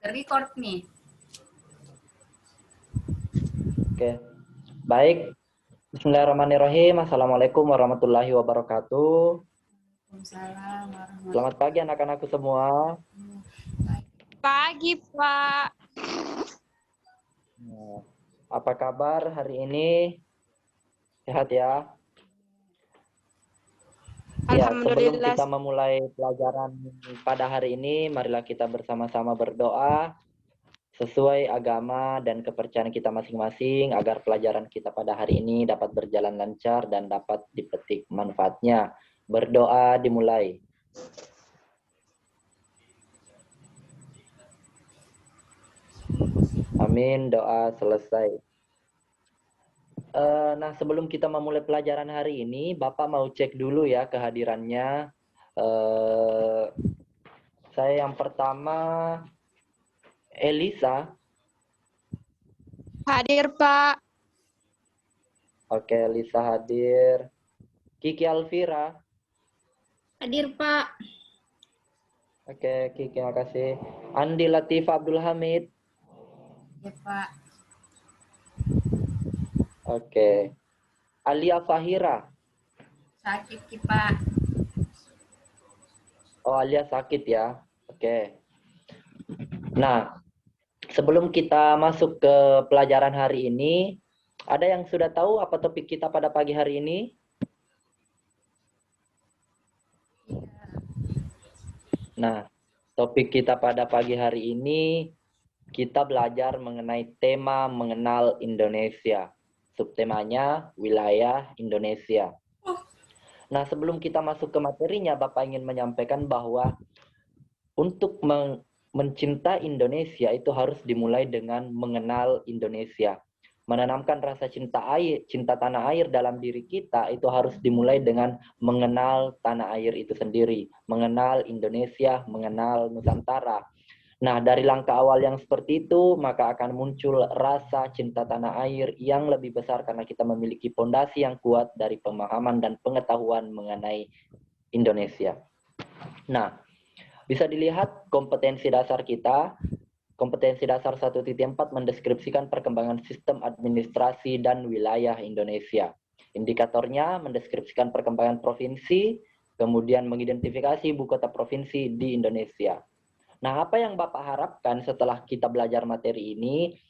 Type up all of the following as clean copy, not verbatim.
Record nih. Oke, baik. Bismillahirrahmanirrahim. Assalamualaikum warahmatullahi wabarakatuh. Waalaikumsalam warahmatullahi Selamat pagi anak-anakku semua. Pagi, Pak. Nah, apa kabar hari ini? Sehat ya? Ya, sebelum Alhamdulillah. kita memulai pelajaran pada hari ini, marilah kita bersama-sama berdoa sesuai agama dan kepercayaan kita masing-masing agar pelajaran kita pada hari ini dapat berjalan lancar dan dapat dipetik manfaatnya. Berdoa dimulai. Amin, doa selesai. Nah, sebelum kita memulai pelajaran hari ini, Bapak mau cek dulu ya kehadirannya. Saya yang pertama, Elisa. Hadir, Pak. Oke, Elisa hadir. Kiki Alvira. Hadir, Pak. Oke, Kiki, makasih. Andi Latif Abdul Hamid. Ya, Pak. Oke. Alia Fahira. Sakit, Ki, Pak. Oh, Alia sakit ya. Oke. Nah, sebelum kita masuk ke pelajaran hari ini, ada yang sudah tahu apa topik kita pada pagi hari ini? Nah, topik kita pada pagi hari ini, kita belajar mengenai tema mengenal Indonesia. Subtemanya, wilayah Indonesia. Nah, sebelum kita masuk ke materinya, Bapak ingin menyampaikan bahwa untuk mencintai Indonesia itu harus dimulai dengan mengenal Indonesia. Menanamkan rasa cinta tanah air dalam diri kita itu harus dimulai dengan mengenal tanah air itu sendiri, mengenal Indonesia, mengenal Nusantara. Nah, dari langkah awal yang seperti itu, maka akan muncul rasa cinta tanah air yang lebih besar karena kita memiliki fondasi yang kuat dari pemahaman dan pengetahuan mengenai Indonesia. Nah, bisa dilihat kompetensi dasar kita. Kompetensi dasar 1.4 mendeskripsikan perkembangan sistem administrasi dan wilayah Indonesia. Indikatornya mendeskripsikan perkembangan provinsi, kemudian mengidentifikasi ibu kota provinsi di Indonesia. Nah, apa yang Bapak harapkan setelah kita belajar materi ini,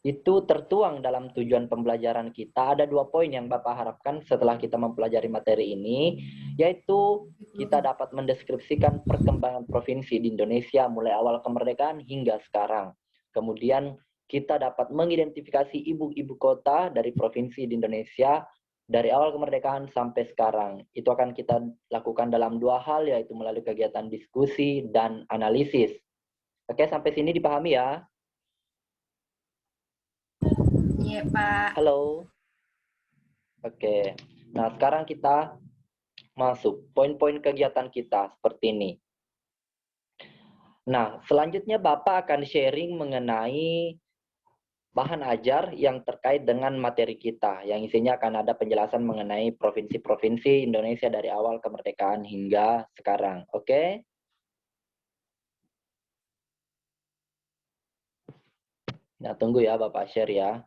itu tertuang dalam tujuan pembelajaran kita. Ada 2 poin yang Bapak harapkan setelah kita mempelajari materi ini, yaitu kita dapat mendeskripsikan perkembangan provinsi di Indonesia mulai awal kemerdekaan hingga sekarang. Kemudian kita dapat mengidentifikasi ibu kota dari provinsi di Indonesia dari awal kemerdekaan sampai sekarang. Itu akan kita lakukan dalam 2 hal, yaitu melalui kegiatan diskusi dan analisis. Oke, sampai sini dipahami ya? Iya, Pak. Halo. Oke. Nah, sekarang kita masuk poin-poin kegiatan kita seperti ini. Nah, selanjutnya Bapak akan sharing mengenai bahan ajar yang terkait dengan materi kita, yang isinya akan ada penjelasan mengenai provinsi-provinsi Indonesia dari awal kemerdekaan hingga sekarang. Oke? Nah, tunggu ya Bapak share ya.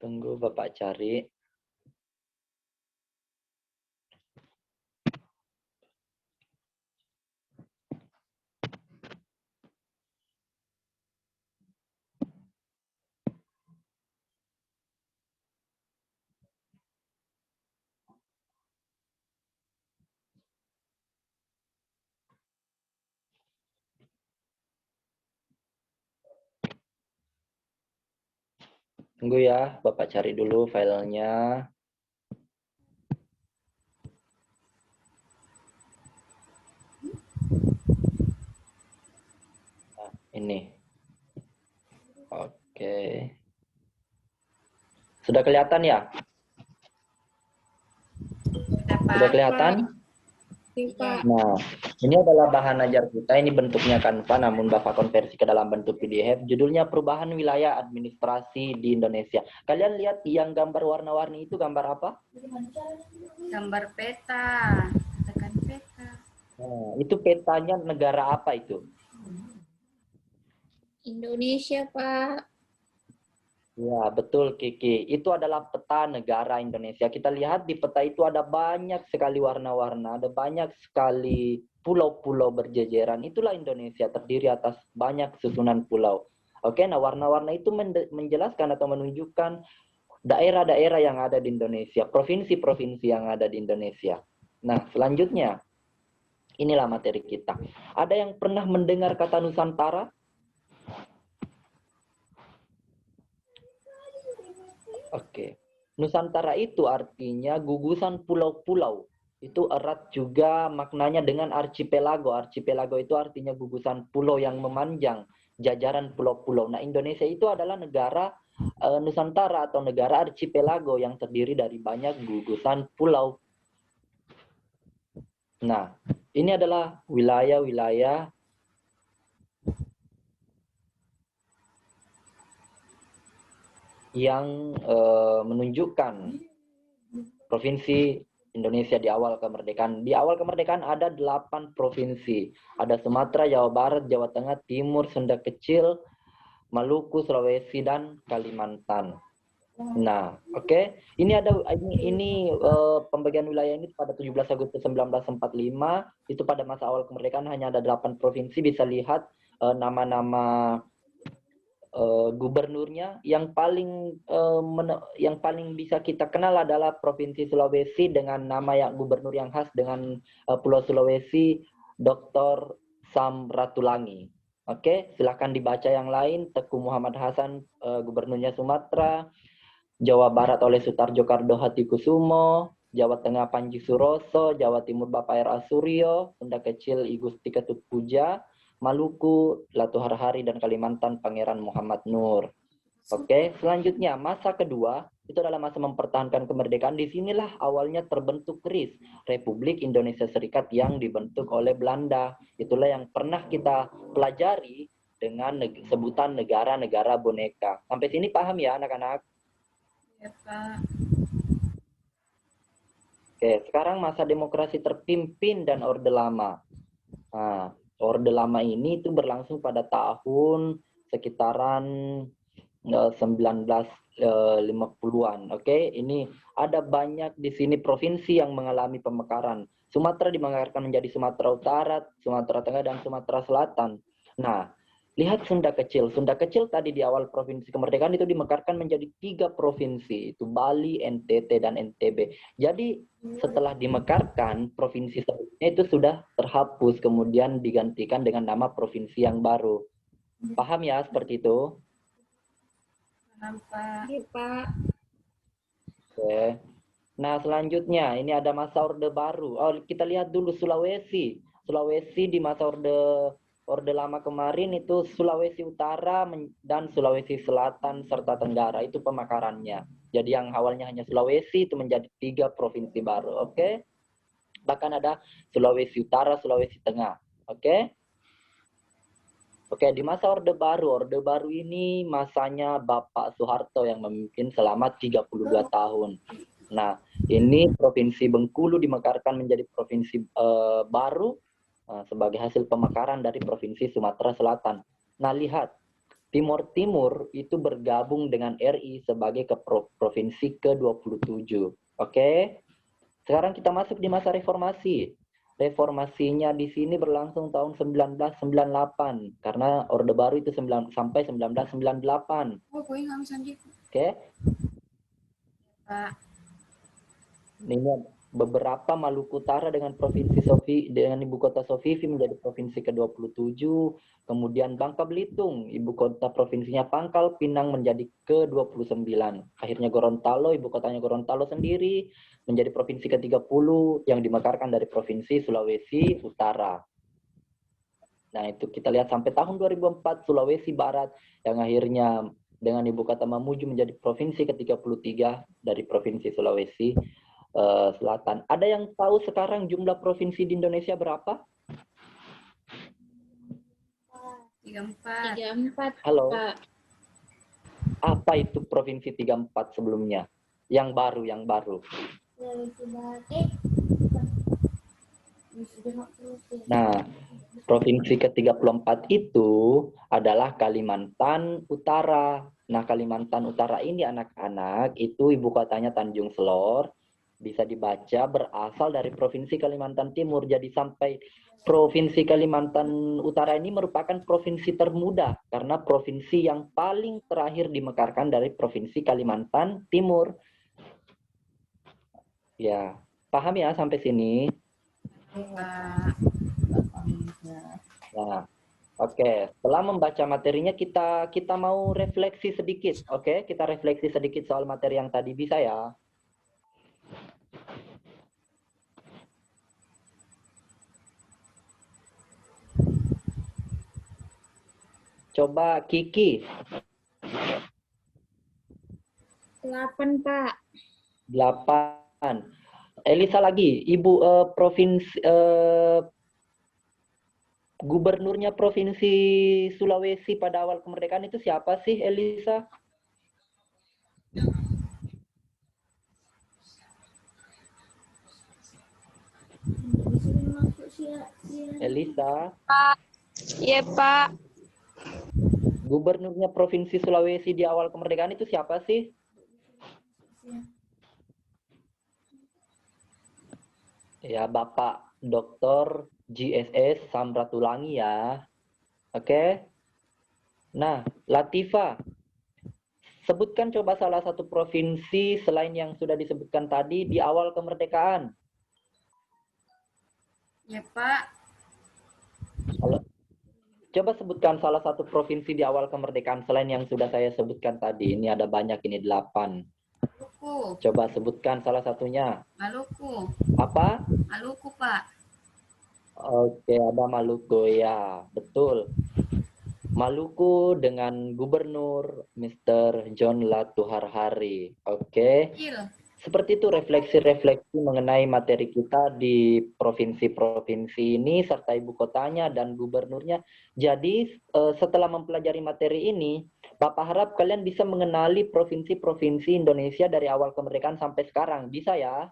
Tunggu Bapak cari. Tunggu ya, Bapak cari dulu filenya. Nah, ini. Oke. Sudah kelihatan ya? Sudah, Pak. Sudah kelihatan? Pak. Nah, ini adalah bahan ajar kita. Ini bentuknya Canva, namun Bapak konversi ke dalam bentuk PDF. Judulnya Perubahan Wilayah Administrasi di Indonesia. Kalian lihat yang gambar warna-warni itu gambar apa? Gambar peta. Tekan peta. Nah, itu petanya negara apa itu? Indonesia, Pak. Ya, betul Kiki. Itu adalah peta negara Indonesia. Kita lihat di peta itu ada banyak sekali warna-warna, ada banyak sekali pulau-pulau berjejeran. Itulah Indonesia, terdiri atas banyak susunan pulau. Oke, nah warna-warna itu menjelaskan atau menunjukkan daerah-daerah yang ada di Indonesia, provinsi-provinsi yang ada di Indonesia. Nah, selanjutnya, inilah materi kita. Ada yang pernah mendengar kata Nusantara? Oke. Nusantara itu artinya gugusan pulau-pulau. Itu erat juga maknanya dengan archipelago. Archipelago itu artinya gugusan pulau yang memanjang, jajaran pulau-pulau. Nah, Indonesia itu adalah negara Nusantara atau negara archipelago yang terdiri dari banyak gugusan pulau. Nah, ini adalah wilayah-wilayah yang menunjukkan provinsi Indonesia di awal kemerdekaan. Di awal kemerdekaan ada 8 provinsi. Ada Sumatera, Jawa Barat, Jawa Tengah, Timur, Sunda Kecil, Maluku, Sulawesi, dan Kalimantan. Nah, oke. Ini pembagian wilayah ini pada 17 Agustus 1945. Itu pada masa awal kemerdekaan hanya ada 8 provinsi. Bisa lihat nama-nama gubernurnya. Yang paling bisa kita kenal adalah Provinsi Sulawesi dengan nama gubernur yang khas dengan Pulau Sulawesi, Dr. Sam Ratulangi. Oke, silakan dibaca yang lain. Teguh Muhammad Hasan, gubernurnya Sumatera. Jawa Barat oleh Sutarjo Kardo Hatikusumo. Jawa Tengah Panji Suroso. Jawa Timur Bapak R.A. Suryo. Sunda Kecil I Gusti Ketut Puja. Maluku, Latuhar Hari, dan Kalimantan Pangeran Muhammad Nur. Oke, selanjutnya masa kedua itu adalah masa mempertahankan kemerdekaan. Disinilah awalnya terbentuk RIS, Republik Indonesia Serikat yang dibentuk oleh Belanda. Itulah yang pernah kita pelajari dengan sebutan negara-negara boneka. Sampai sini paham ya anak-anak? Ya, Pak. Oke, sekarang masa demokrasi terpimpin dan Orde Lama. Nah, Orde Lama ini itu berlangsung pada tahun sekitaran 1950-an. Oke, ini ada banyak di sini provinsi yang mengalami pemekaran. Sumatera dimekarkan menjadi Sumatera Utara, Sumatera Tengah, dan Sumatera Selatan. Nah, lihat Sunda Kecil. Sunda Kecil tadi di awal provinsi kemerdekaan itu dimekarkan menjadi 3 provinsi, itu Bali, NTT, dan NTB. Jadi setelah dimekarkan, provinsi sebelumnya itu sudah terhapus, kemudian digantikan dengan nama provinsi yang baru. Paham ya seperti itu? Paham, Pak. Ya, Pak. Oke. Nah, selanjutnya ini ada masa Orde Baru. Oh, kita lihat dulu Sulawesi. Sulawesi di masa Orde Lama kemarin itu Sulawesi Utara dan Sulawesi Selatan serta Tenggara itu pemekarannya. Jadi yang awalnya hanya Sulawesi itu menjadi 3 provinsi baru, oke? Bahkan ada Sulawesi Utara, Sulawesi Tengah, oke? Oke, di masa Orde Baru ini masanya Bapak Soeharto yang memimpin selama 32 tahun. Nah, ini Provinsi Bengkulu dimekarkan menjadi provinsi baru sebagai hasil pemekaran dari Provinsi Sumatera Selatan. Nah, lihat, Timur Timur itu bergabung dengan RI sebagai provinsi ke-27. Oke. Sekarang kita masuk di masa reformasi. Reformasinya di sini berlangsung tahun 1998 karena Orde Baru itu sampai 1998. Oke. Pak. Ini beberapa Maluku Utara dengan dengan ibu kota Sofifi menjadi provinsi ke-27, kemudian Bangka Belitung, ibu kota provinsinya Pangkal Pinang menjadi ke-29. Akhirnya Gorontalo, ibu kotanya Gorontalo sendiri menjadi provinsi ke-30 yang dimekarkan dari provinsi Sulawesi Utara. Nah, itu kita lihat sampai tahun 2004 Sulawesi Barat yang akhirnya dengan ibu kota Mamuju menjadi provinsi ke-33 dari provinsi Sulawesi. Selatan. Ada yang tahu sekarang jumlah provinsi di Indonesia berapa? 34. 34, Halo, Pak. apa itu provinsi 34 sebelumnya? Yang baru. Nah, provinsi ke-34 itu adalah Kalimantan Utara. Nah, Kalimantan Utara ini anak-anak, itu ibu kotanya Tanjung Selor. Bisa dibaca berasal dari Provinsi Kalimantan Timur. Jadi sampai Provinsi Kalimantan Utara ini merupakan provinsi termuda karena provinsi yang paling terakhir dimekarkan dari Provinsi Kalimantan Timur. Ya, paham ya sampai sini? Pak. Nah, oke. Setelah membaca materinya kita mau refleksi sedikit, oke? Kita refleksi sedikit soal materi yang tadi, bisa ya? Coba Kiki, 8, Pak. 8. Elisa lagi, Ibu provinsi gubernurnya Provinsi Sulawesi pada awal kemerdekaan itu siapa sih, Elisa? Elisa, Pak. Iya, Pak. gubernurnya Provinsi Sulawesi di awal kemerdekaan itu siapa sih? Ya, Bapak Dr. GSS Samratulangi ya. Oke. Nah, Latifa, sebutkan coba salah satu provinsi selain yang sudah disebutkan tadi di awal kemerdekaan. Ya, Pak. Halo. Coba sebutkan salah satu provinsi di awal kemerdekaan selain yang sudah saya sebutkan tadi. Ini ada banyak, ini 8. Maluku. Coba sebutkan salah satunya. Maluku. Apa? Maluku, Pak. Oke, ada Maluku ya, betul. Maluku dengan Gubernur Mr. John Latuharhari. Oke. Kecil. Seperti itu refleksi-refleksi mengenai materi kita di provinsi-provinsi ini serta ibu kotanya dan gubernurnya. Jadi setelah mempelajari materi ini, Bapak harap kalian bisa mengenali provinsi-provinsi Indonesia dari awal kemerdekaan sampai sekarang. Bisa ya?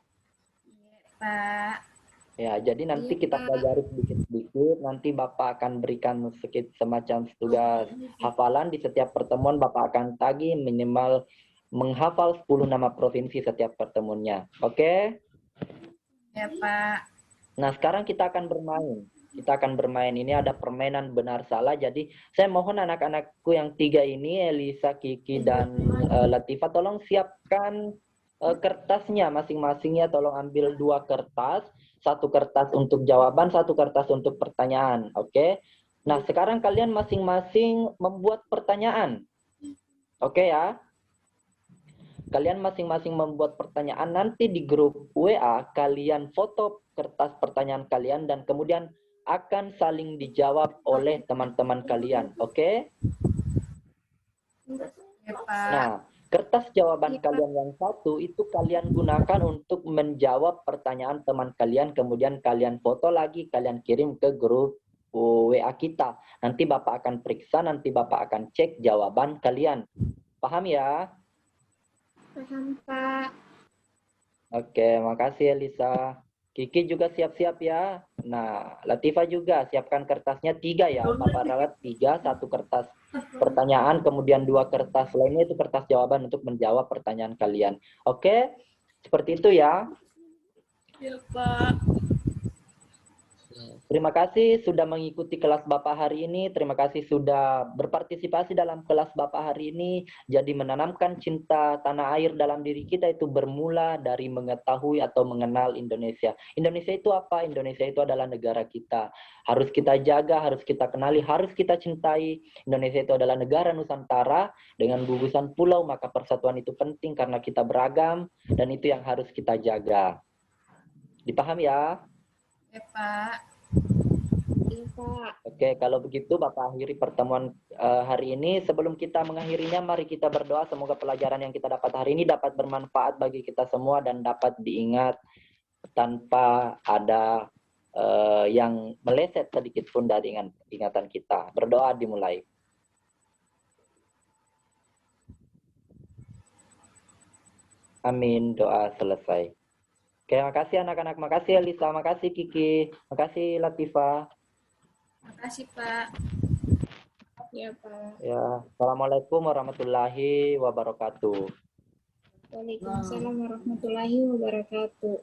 Pak. Ya, jadi nanti Iya, kita Pak. pelajari sedikit-sedikit. Nanti Bapak akan berikan semacam tugas hafalan di setiap pertemuan. Bapak akan tagih minimal menghafal 10 nama provinsi setiap pertemuannya. Oke? Ya, Pak. Nah, sekarang kita akan bermain. Kita akan bermain. Ini ada permainan benar salah. Jadi, saya mohon anak-anakku yang 3 ini, Elisa, Kiki, dan Latifa, tolong siapkan kertasnya masing-masingnya. Tolong ambil 2 kertas. 1 kertas untuk jawaban, 1 kertas untuk pertanyaan. Oke? Nah, sekarang kalian masing-masing membuat pertanyaan. Oke ya? Kalian masing-masing membuat pertanyaan, nanti di grup WA kalian foto kertas pertanyaan kalian dan kemudian akan saling dijawab oleh teman-teman kalian. Oke? Ya, Pak. Nah, kertas jawaban kalian yang 1 itu kalian gunakan untuk menjawab pertanyaan teman kalian, kemudian kalian foto lagi, kalian kirim ke grup WA kita. Nanti Bapak akan periksa, nanti Bapak akan cek jawaban kalian. Paham ya? Paham, Pak. Oke, makasih Elisa. Kiki juga siap-siap ya. Nah, Latifa juga siapkan kertasnya 3 ya. Bapak rawat 3, 1 kertas pertanyaan, kemudian 2 kertas lainnya itu kertas jawaban untuk menjawab pertanyaan kalian. Oke, seperti itu ya. Ya, Pak. Terima kasih sudah mengikuti kelas Bapak hari ini. Terima kasih sudah berpartisipasi dalam kelas Bapak hari ini. Jadi menanamkan cinta tanah air dalam diri kita itu bermula dari mengetahui atau mengenal Indonesia. Indonesia itu apa? Indonesia itu adalah negara kita. Harus kita jaga, harus kita kenali, harus kita cintai. Indonesia itu adalah negara Nusantara dengan gugusan pulau, maka persatuan itu penting karena kita beragam dan itu yang harus kita jaga. Dipaham ya? Ya, Pak. Iya, Pak. Oke, kalau begitu Bapak akhiri pertemuan hari ini. Sebelum kita mengakhirinya, mari kita berdoa semoga pelajaran yang kita dapat hari ini dapat bermanfaat bagi kita semua dan dapat diingat tanpa ada yang meleset sedikit pun dari ingatan kita. Berdoa dimulai. Amin, doa selesai. Oke, makasih anak-anak, makasih Elisa, makasih Kiki, makasih Latifah. Makasih, Pak. Iya, Pak. Ya, Assalamualaikum warahmatullahi wabarakatuh. Waalaikumsalam warahmatullahi wabarakatuh.